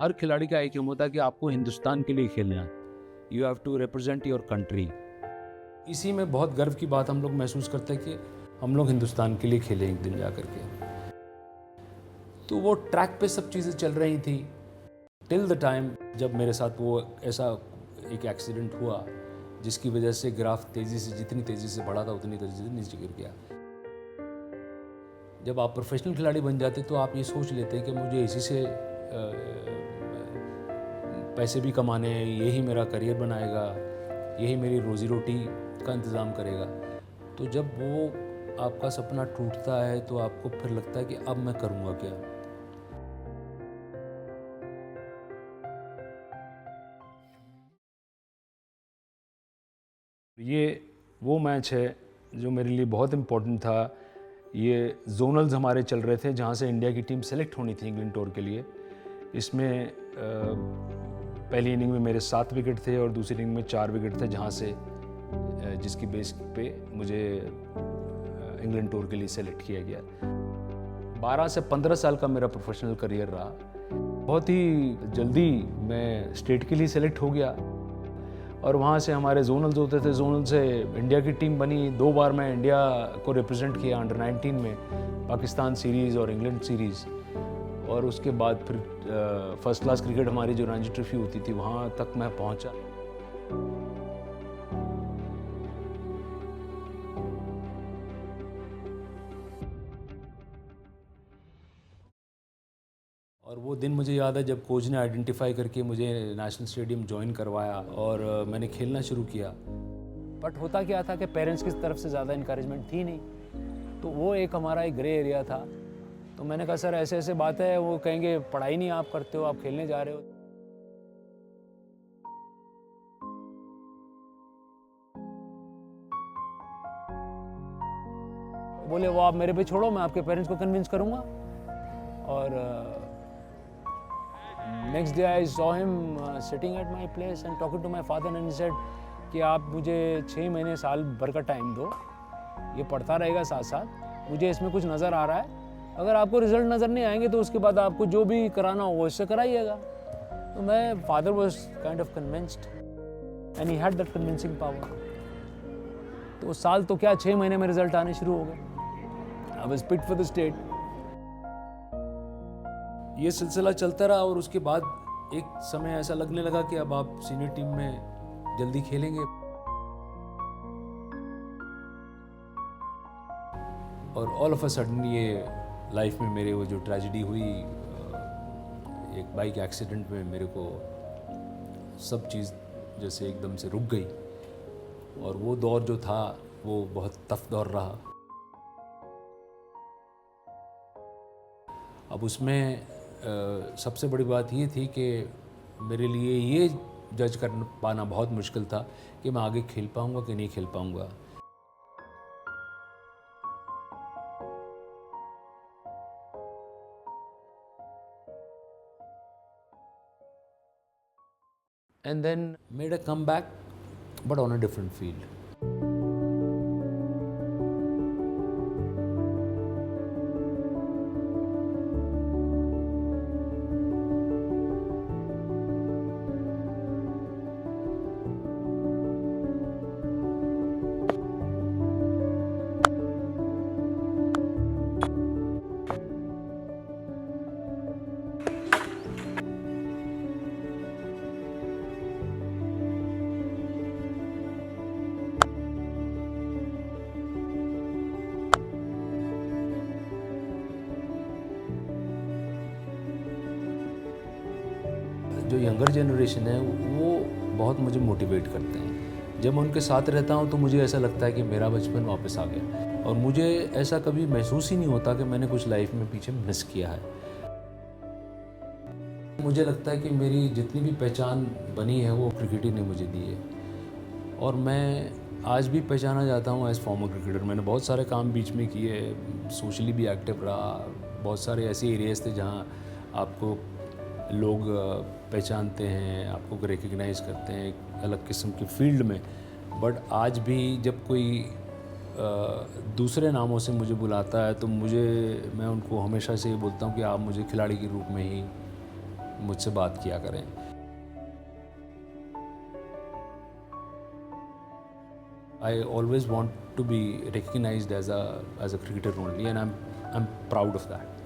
हर खिलाड़ी का एक एम होता है कि आपको हिंदुस्तान के लिए खेलना है। You have to represent your country. इसी में बहुत गर्व की बात हम लोग महसूस करते हैं कि हम लोग हिंदुस्तान के लिए खेलें एक दिन जा कर के। तो वो ट्रैक पे सब चीज़ें चल रही थी टिल द टाइम जब मेरे साथ वो ऐसा एक एक्सीडेंट हुआ जिसकी वजह से ग्राफ तेज़ी से जितनी तेज़ी से बढ़ा था उतनी तेज़ी से नीचे गिर गया। जब आप प्रोफेशनल खिलाड़ी बन जाते तो आप ये सोच लेते हैं कि मुझे इसी से पैसे भी कमाने हैं, यही मेरा करियर बनाएगा, यही मेरी रोज़ी रोटी का इंतज़ाम करेगा। तो जब वो आपका सपना टूटता है तो आपको फिर लगता है कि अब मैं करूँगा क्या। ये वो मैच है जो मेरे लिए बहुत इम्पोर्टेंट था। ये जोनल्स हमारे चल रहे थे जहाँ से इंडिया की टीम सेलेक्ट होनी थी इंग्लैंड टूर के लिए। इसमें पहली इनिंग में मेरे 7 विकेट थे और दूसरी इनिंग में 4 विकेट थे, जहाँ से जिसकी बेस पे मुझे इंग्लैंड टूर के लिए सेलेक्ट किया गया। 12 से 15 साल का मेरा प्रोफेशनल करियर रहा। बहुत ही जल्दी मैं स्टेट के लिए सेलेक्ट हो गया और वहाँ से हमारे जोनल्स होते थे। जोनल से इंडिया की टीम बनी। 2 बार मैं इंडिया को रिप्रेजेंट किया अंडर 19 में, पाकिस्तान सीरीज़ और इंग्लैंड सीरीज़। और उसके बाद फिर फर्स्ट क्लास क्रिकेट हमारी जो रणजी ट्रॉफी होती थी वहाँ तक मैं पहुँचा। और वो दिन मुझे याद है जब कोच ने आइडेंटिफाई करके मुझे नेशनल स्टेडियम ज्वाइन करवाया और मैंने खेलना शुरू किया। बट होता क्या था कि पेरेंट्स की तरफ से ज़्यादा इंकरेजमेंट थी नहीं, तो वो एक हमारा एक ग्रे एरिया था। तो मैंने कहा सर ऐसे ऐसे बात है, वो कहेंगे पढ़ाई नहीं आप करते हो, आप खेलने जा रहे हो। बोले वो आप मेरे पे छोड़ो, मैं आपके पेरेंट्स को कन्विंस करूँगा। और next day I saw him sitting at my place and talking to my father and he said कि आप मुझे 6 महीने साल भर का टाइम दो, ये पढ़ता रहेगा साथ साथ, मुझे इसमें कुछ नज़र आ रहा है, अगर आपको रिजल्ट नज़र नहीं आएंगे तो उसके बाद आपको जो भी कराना हो वो इससे कराइएगा। तो मैं father was kind of convinced and he had that convincing power. तो साल तो क्या 6 महीने में रिजल्ट आने शुरू हो गए। I was picked for the state. ये सिलसिला चलता रहा और उसके बाद एक समय ऐसा लगने लगा कि अब आप सीनियर टीम में जल्दी खेलेंगे। और ऑल ऑफ अ सडन ये लाइफ में मेरे वो जो ट्रेजेडी हुई, एक बाइक एक्सीडेंट में मेरे को सब चीज़ जैसे एकदम से रुक गई। और वो दौर जो था वो बहुत टफ दौर रहा। अब उसमें सबसे बड़ी बात ये थी कि मेरे लिए ये जज कर पाना बहुत मुश्किल था कि मैं आगे खेल पाऊँगा कि नहीं खेल पाऊँगा। And then made a comeback, but on a different field. जो यंगर जनरेशन है वो बहुत मुझे मोटिवेट करते हैं। जब मैं उनके साथ रहता हूँ तो मुझे ऐसा लगता है कि मेरा बचपन वापस आ गया और मुझे ऐसा कभी महसूस ही नहीं होता कि मैंने कुछ लाइफ में पीछे मिस किया है। मुझे लगता है कि मेरी जितनी भी पहचान बनी है वो क्रिकेट ही ने मुझे दी है और मैं आज भी पहचाना जाता हूँ एज़ फॉर्मर क्रिकेटर। मैंने बहुत सारे काम बीच में किए, सोशली भी एक्टिव रहा। बहुत सारे ऐसे एरियाज़ थे जहाँ आपको लोग पहचानते हैं, आपको रिकग्नाइज़ करते हैं एक अलग किस्म की फील्ड में। बट आज भी जब कोई दूसरे नामों से मुझे बुलाता है तो मैं उनको हमेशा से ये बोलता हूँ कि आप मुझे खिलाड़ी के रूप में ही मुझसे बात किया करें। I always want to be recognized as a cricketer only, and I'm proud of that.